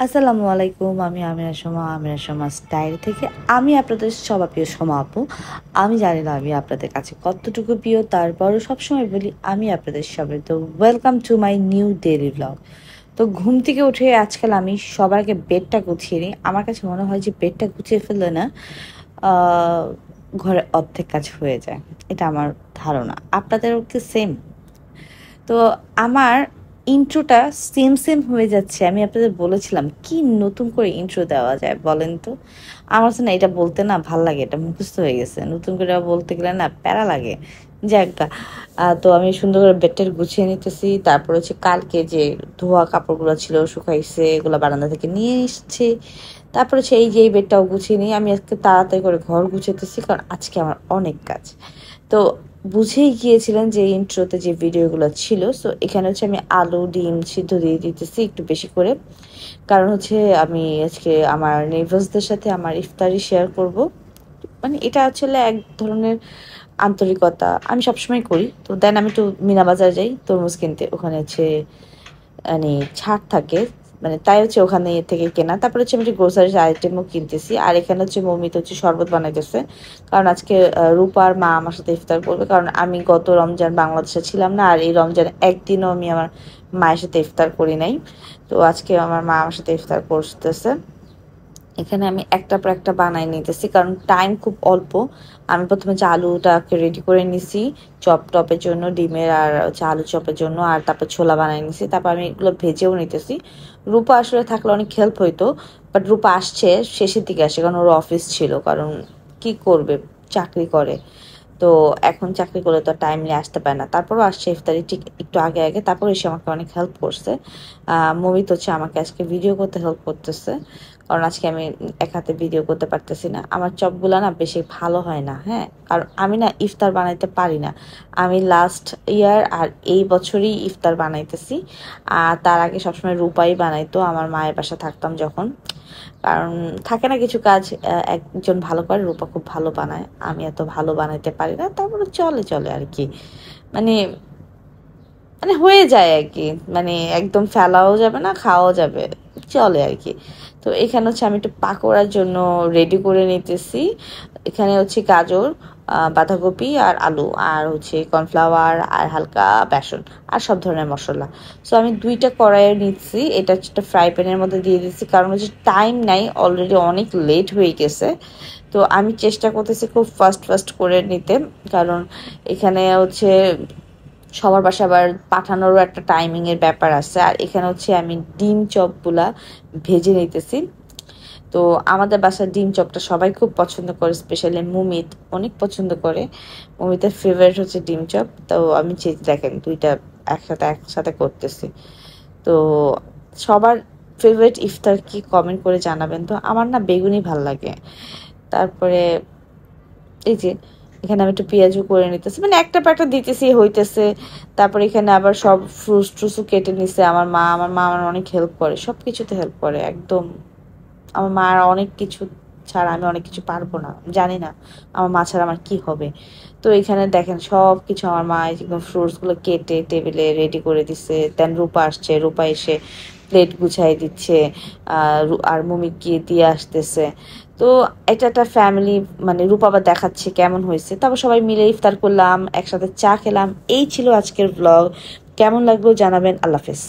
আসসালামু আলাইকুম। আমি আমিরা সোমা স্টাইল থেকে। আমি আপনাদের সবার প্রিয় সোমা আপু। আমি জানি না আমি আপনাদের কাছে কতটুকু প্রিয়, তারপরও সবসময় বলি আমি আপনাদের সবাই। তো welcome to my new daily blog. তো ঘুম থেকে উঠে আজকাল আমি সবার আগে বেডটা গুছিয়ে নিই। আমার কাছে মনে হয় যে বেডটা গুছিয়ে ফেললে না আহ, ঘরে অর্ধেক কাজ হয়ে যায়। এটা আমার ধারণা। আপনাদেরও কি সেম? তো আমার ইন্ট্রোটা সেম সেম হয়ে যাচ্ছে। আমি আপনাদের বলেছিলাম কি নতুন করে ইন্ট্রো দেওয়া যায় বলেন তো। আমার তো না এটা বলতে না ভাল লাগে, এটা মুখস্থ হয়ে গেছে। নতুন করে বলতে গেলে না প্যারা লাগে। যাক গা। তো আমি সুন্দর করে বেডটা গুছিয়ে নিতেছি। তারপর হচ্ছে কালকে যে ধোয়া কাপড়গুলো ছিল শুকাইছে, এগুলো বারান্দা থেকে নিয়ে এসেছি। তারপর হচ্ছে এই যে এই বেডটাও গুছিয়ে নিই। আমি আজকে তাড়াতাড়ি করে ঘর গুছাইতেছি, কারণ আজকে আমার অনেক কাজ। তো বুঝেই গিয়েছিলেন যে ইন্ট্রোতে যে ভিডিওগুলো ছিল। সো এখানে হচ্ছে আমি আলু ডিম সিদ্ধ দিয়ে দিতেছি একটু বেশি করে, কারণ হচ্ছে আমি আজকে আমার নেইবার্সদের সাথে আমার ইফতারি শেয়ার করব। মানে এটা আসলে এক ধরনের আন্তরিকতা, আমি সবসময় করি। তো দেন আমি একটু মিনা বাজার যাই তরমুজ কিনতে, ওখানে হচ্ছে মানে ছাড় থাকে, মানে তাই হচ্ছে ওখানে থেকে কেনা। তারপরে হচ্ছে আমি একটু গ্রোসারিজ আইটেমও কিনতেছি। আর এখানে হচ্ছে মমিত হচ্ছে শরবত বানাইতেছে, কারণ আজকে রূপার মা আমার সাথে ইফতার করবে। কারণ আমি গত রমজান বাংলাদেশে ছিলাম না, আর এই রমজান একদিনও আমি আমার মায়ের সাথে ইফতার করি নাই। তো আজকে আমার মা আমার সাথে ইফতার করতেছে। এখানে আমি একটার পর একটা বানাই নিতেছি, কারণ টাইম খুব অল্প। আমি প্রথমে যে আলুটাকে রেডি করে নিছি টপের জন্য, ডিমের আর হচ্ছে আলু চপের জন্য, আর তারপর ছোলা বানাই নিছি। তারপর আমি এগুলো ভেজেও নিতেছি। রূপা আসলে থাকলে অনেক হেল্প হইতো, বাট রূপা আসছে শেষের দিকে আসে, কারণ ওর অফিস ছিল। কারণ কি করবে, চাকরি করে। তো এখন চাকরি করলে তো টাইম নিয়ে আসতে পারে না। তারপরও আসছে ইফতারি ঠিক একটু আগে আগে। তারপর এসে আমাকে অনেক হেল্প করছে। মুভি তো হচ্ছে আমাকে আজকে ভিডিও করতে হেল্প করতেছে, কারণ আজকে আমি এক হাতে ভিডিও করতে পারতেছি না। আমার চপগুলা না বেশি ভালো হয় না, হ্যাঁ, কারণ আমি না ইফতার বানাইতে পারি না। আমি লাস্ট ইয়ার আর এই বছরই ইফতার বানাইতেছি। আর তার আগে সবসময় রূপাই বানাইতো আমার মায়ের বাসা থাকতাম যখন। কারণ থাকে না কিছু কাজ একজন ভালো করে, রূপা খুব ভালো বানায়, আমি এত ভালো বানাইতে পারি না। তারপরে চলে চলে আর কি। মানে মানে হয়ে যায় আর কি। মানে একদম ফেলাও যাবে না, খাওয়াও যাবে, চলে আর কি। তো এখানে হচ্ছে আমি একটু পাকোড়ার জন্য রেডি করে নিতেছি। এখানে হচ্ছে গাজর, বাঁধাকপি আর আলু, আর হচ্ছে কর্নফ্লাওয়ার আর হালকা বেসন, আর সব ধরনের মশলা। সো আমি দুইটা কড়াইয়ে নিচ্ছি। এটা হচ্ছে একটা ফ্রাই প্যানের মধ্যে দিয়ে দিচ্ছি, কারণ হচ্ছে টাইম নাই, অলরেডি অনেক লেট হয়ে গেছে। তো আমি চেষ্টা করতেছি খুব ফাস্ট ফাস্ট করে নিতে, কারণ এখানে হচ্ছে সবার বাসা আবার পাঠানোরও একটা টাইমিং এর ব্যাপার আছে। আর এখানে হচ্ছে আমি ডিম চপগুলা ভেজে নিতেছি। তো আমাদের বাসার ডিম চপটা সবাই খুব পছন্দ করে, স্পেশালি মুমিত অনেক পছন্দ করে। মুমিতের ফেভারিট হচ্ছে ডিম চপ। তো আমি দেখেন দুইটা একসাথে একসাথে করতেছি। তো সবার ফেভারিট ইফতার কি কমেন্ট করে জানাবেন তো। আমার না বেগুনি ভাল লাগে। তারপরে এই যে এখানে আমি একটু পেঁয়াজও করে নিতেছি, মানে একটা পর একটা দিতেছি হইতেছে। তারপর এখানে আবার সব ফ্রুটস ট্রুসও কেটে নিছে আমার মা আমার অনেক হেল্প করে, সব কিছুতে হেল্প করে একদম। আমার মা আর অনেক কিছু ছাড়া আমি অনেক কিছু পারবো না, জানি না আমার মা ছাড়া আমার কি হবে। তো এখানে দেখেন সব কিছু আমার মা একদম ফ্রুটসগুলো কেটে টেবিলে রেডি করে দিচ্ছে। দেন রূপা আসছে, রূপা এসে প্লেট গুছাই দিচ্ছে, আর মুমি গিয়ে দিয়ে আসতেছে। তো এটা একটা ফ্যামিলি, মানে রূপা আবার দেখাচ্ছে কেমন হয়েছে। তারপর সবাই মিলে ইফতার করলাম, একসাথে চা খেলাম। এই ছিল আজকের ব্লগ। কেমন লাগলো জানাবেন। আল্লাহ হাফেজ।